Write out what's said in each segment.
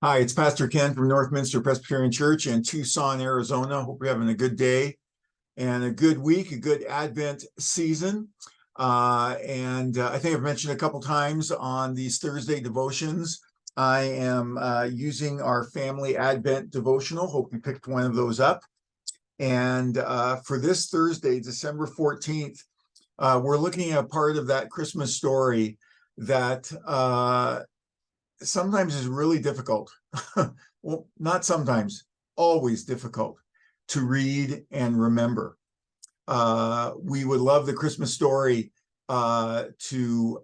Hi, it's Pastor Ken from Northminster Presbyterian Church in Tucson, Arizona. Hope you're having a good day and a good week, a good Advent season. I think I've mentioned a couple times on these Thursday devotions, I am using our family Advent devotional. Hope you picked one of those up. And for this Thursday, December 14th, we're looking at part of that Christmas story that sometimes is really difficult. Well, not sometimes, always difficult to read and remember. We would love the Christmas story to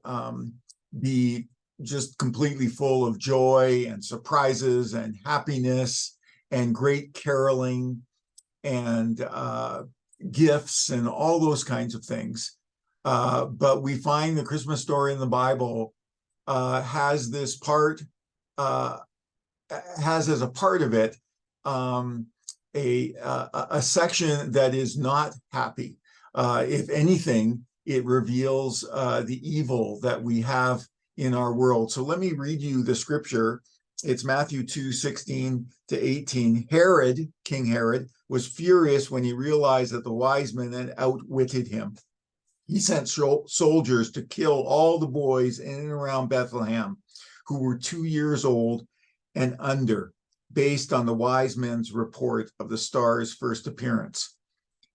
be just completely full of joy and surprises and happiness and great caroling and gifts and all those kinds of things. But we find the Christmas story in the Bible has this part, has as a part of it a section that is not happy. If anything, it reveals the evil that we have in our world. So let me read you the scripture. It's Matthew 2:16-18. Herod, King Herod, was furious when he realized that the wise men had outwitted him. He sent soldiers to kill all the boys in and around Bethlehem who were 2 years old and under, based on the wise men's report of the star's first appearance.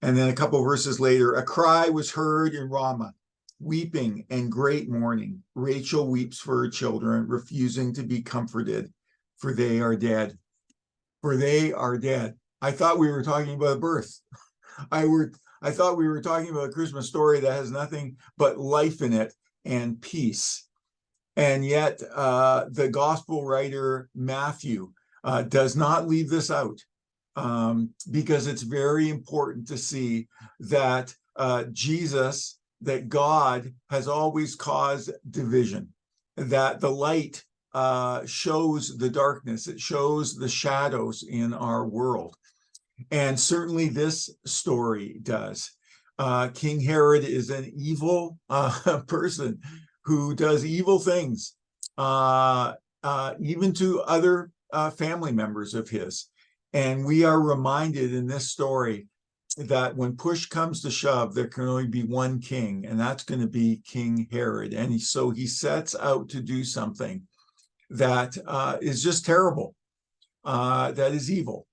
And then a couple verses later, a cry was heard in Ramah, weeping and great mourning. Rachel weeps for her children, refusing to be comforted, for they are dead. For they are dead. I thought we were talking about a birth. I thought we were talking about a Christmas story that has nothing but life in it and peace. And yet the gospel writer Matthew does not leave this out because it's very important to see that Jesus, that God has always caused division, that the light shows the darkness, it shows the shadows in our world. And certainly this story does. King Herod is an evil person who does evil things, even to other family members of his. And we are reminded in this story that when push comes to shove, there can only be one king, and that's going to be King Herod. And so he sets out to do something that is just terrible, that is evil.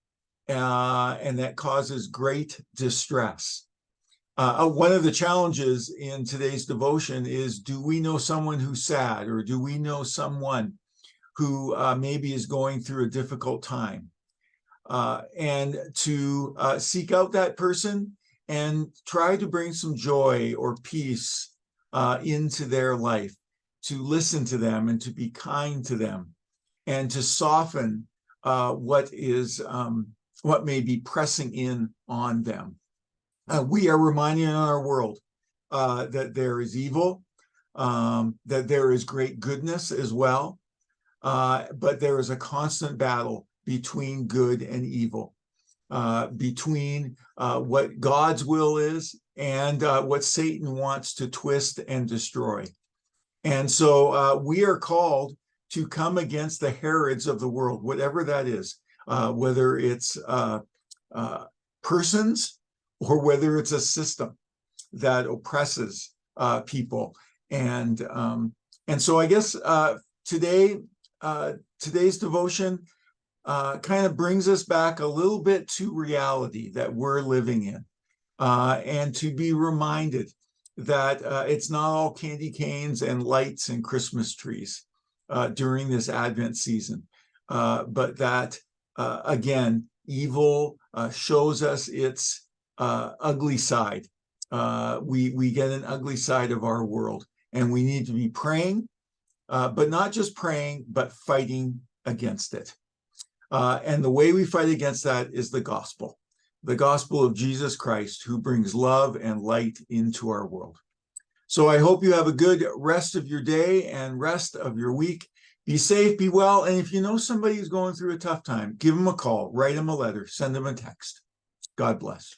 And that causes great distress. One of the challenges in today's devotion is, do we know someone who's sad, or do we know someone who maybe is going through a difficult time? And to seek out that person and try to bring some joy or peace into their life, to listen to them and to be kind to them, and to soften what may be pressing in on them. We are reminded in our world that there is evil, that there is great goodness as well, but there is a constant battle between good and evil, between what God's will is and what Satan wants to twist and destroy. And so we are called to come against the Herods of the world, whatever that is. Whether it's persons or whether it's a system that oppresses people. And so I guess today's devotion kind of brings us back a little bit to reality that we're living in, and to be reminded that it's not all candy canes and lights and Christmas trees during this Advent season, but that again, evil shows us its ugly side. We get an ugly side of our world, and we need to be praying, but not just praying, but fighting against it. And the way we fight against that is the gospel of Jesus Christ, who brings love and light into our world. So I hope you have a good rest of your day and rest of your week. Be safe, be well, and if you know somebody who's going through a tough time, give them a call, write them a letter, send them a text. God bless.